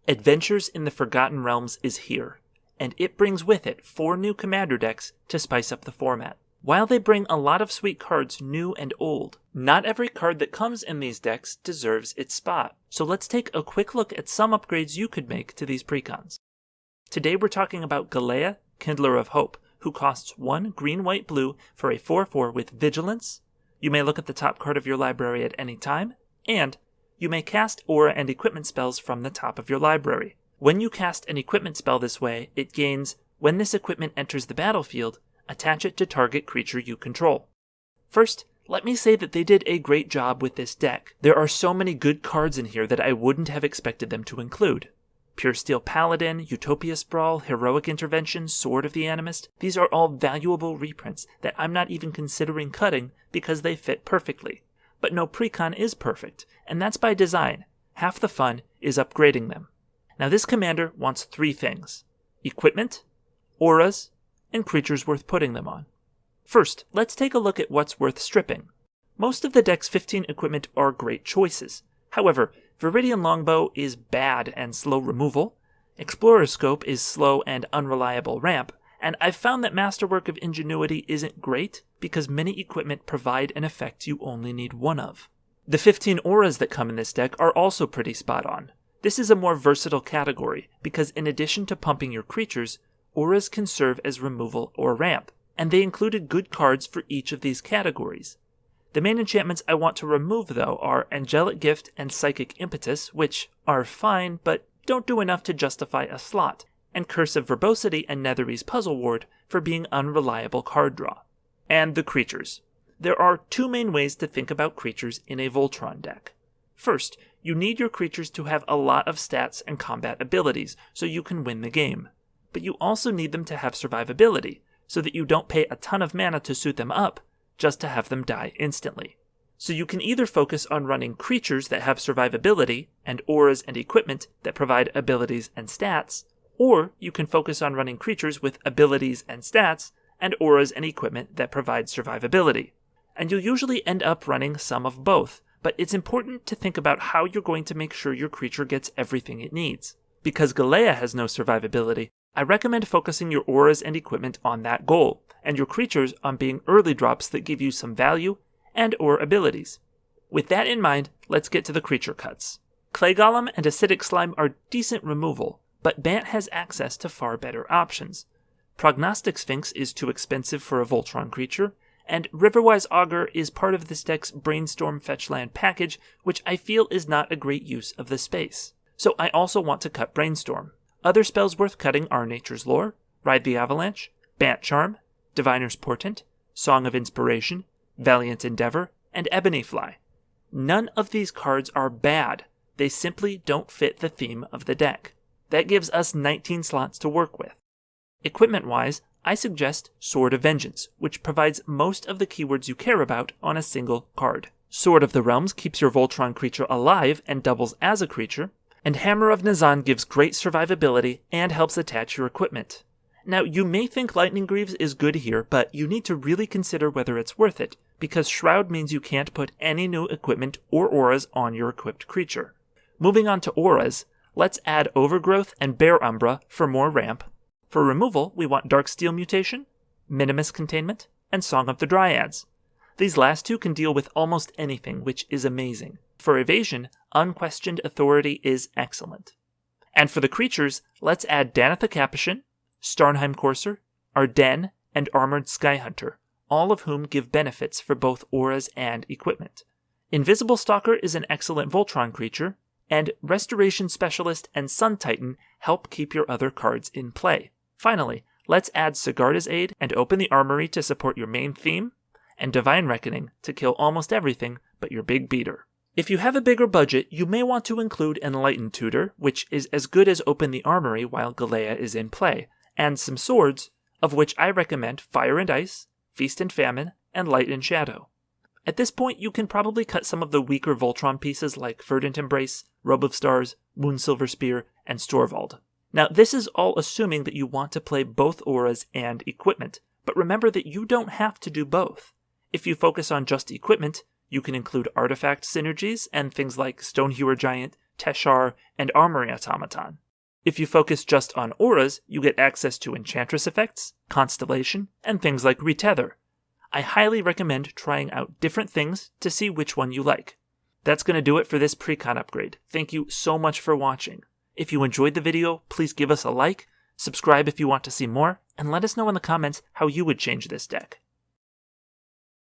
Adventures in the Forgotten Realms is here, and it brings with it 4 new commander decks to spice up the format. While they bring a lot of sweet cards new and old, not every card that comes in these decks deserves its spot. So let's take a quick look at some upgrades you could make to these precons. Today we're talking about Galea, Kindler of Hope, who costs 1 green-white-blue for a 4/4 with Vigilance. You may look at the top card of your library at any time, and you may cast aura and equipment spells from the top of your library. When you cast an equipment spell this way, it gains, when this equipment enters the battlefield, attach it to target creature you control. First, let me say that they did a great job with this deck. There are so many good cards in here that I wouldn't have expected them to include. Pure Steel Paladin, Utopia Sprawl, Heroic Intervention, Sword of the Animist, these are all valuable reprints that I'm not even considering cutting because they fit perfectly. But no precon is perfect, and that's by design. Half the fun is upgrading them. Now this commander wants 3 things: equipment, auras, and creatures worth putting them on. First, let's take a look at what's worth stripping. Most of the deck's 15 equipment are great choices. However, Viridian Longbow is bad and slow removal, Explorer's Scope is slow and unreliable ramp, and I've found that Masterwork of Ingenuity isn't great because many equipment provide an effect you only need 1 of. The 15 auras that come in this deck are also pretty spot on. This is a more versatile category because in addition to pumping your creatures, auras can serve as removal or ramp, and they included good cards for each of these categories. The main enchantments I want to remove, though, are Angelic Gift and Psychic Impetus, which are fine, but don't do enough to justify a slot, and Curse of Verbosity and Netherese Puzzle Ward for being unreliable card draw. And the creatures. There are 2 main ways to think about creatures in a Voltron deck. First, you need your creatures to have a lot of stats and combat abilities, so you can win the game. But you also need them to have survivability, so that you don't pay a ton of mana to suit them up, just to have them die instantly. So you can either focus on running creatures that have survivability, and auras and equipment that provide abilities and stats, or you can focus on running creatures with abilities and stats, and auras and equipment that provide survivability. And you'll usually end up running some of both, but it's important to think about how you're going to make sure your creature gets everything it needs. Because Galea has no survivability, I recommend focusing your auras and equipment on that goal, and your creatures on being early drops that give you some value and or abilities. With that in mind, let's get to the creature cuts. Clay Golem and Acidic Slime are decent removal, but Bant has access to far better options. Prognostic Sphinx is too expensive for a Voltron creature, and Riverwise Augur is part of this deck's Brainstorm Fetchland package, which I feel is not a great use of the space. So I also want to cut Brainstorm. Other spells worth cutting are Nature's Lore, Ride the Avalanche, Bant Charm, Diviner's Portent, Song of Inspiration, Valiant Endeavor, and Ebony Fly. None of these cards are bad, they simply don't fit the theme of the deck. That gives us 19 slots to work with. Equipment-wise, I suggest Sword of Vengeance, which provides most of the keywords you care about on a single card. Sword of the Realms keeps your Voltron creature alive and doubles as a creature, and Hammer of Nazan gives great survivability and helps attach your equipment. Now, you may think Lightning Greaves is good here, but you need to really consider whether it's worth it, because Shroud means you can't put any new equipment or auras on your equipped creature. Moving on to auras, let's add Overgrowth and Bear Umbra for more ramp. For removal, we want Darksteel Mutation, Minimus Containment, and Song of the Dryads. These last 2 can deal with almost anything, which is amazing. For evasion, Unquestioned Authority is excellent. And for the creatures, let's add Daneth the Capuchin, Starnheim Courser, Ardennes, and Armored Skyhunter, all of whom give benefits for both auras and equipment. Invisible Stalker is an excellent Voltron creature, and Restoration Specialist and Sun Titan help keep your other cards in play. Finally, let's add Sigarda's Aid and Open the Armory to support your main theme, and Divine Reckoning to kill almost everything but your big beater. If you have a bigger budget, you may want to include Enlightened Tutor, which is as good as Open the Armory while Galea is in play, and some swords, of which I recommend Fire and Ice, Feast and Famine, and Light and Shadow. At this point, you can probably cut some of the weaker Voltron pieces like Verdant Embrace, Robe of Stars, Moonsilver Spear, and Storvald. Now, this is all assuming that you want to play both auras and equipment, but remember that you don't have to do both. If you focus on just equipment, you can include artifact synergies and things like Stonehewer Giant, Teshar, and Armory Automaton. If you focus just on auras, you get access to Enchantress effects, Constellation, and things like Retether. I highly recommend trying out different things to see which one you like. That's going to do it for this Precon upgrade. Thank you so much for watching. If you enjoyed the video, please give us a like, subscribe if you want to see more, and let us know in the comments how you would change this deck.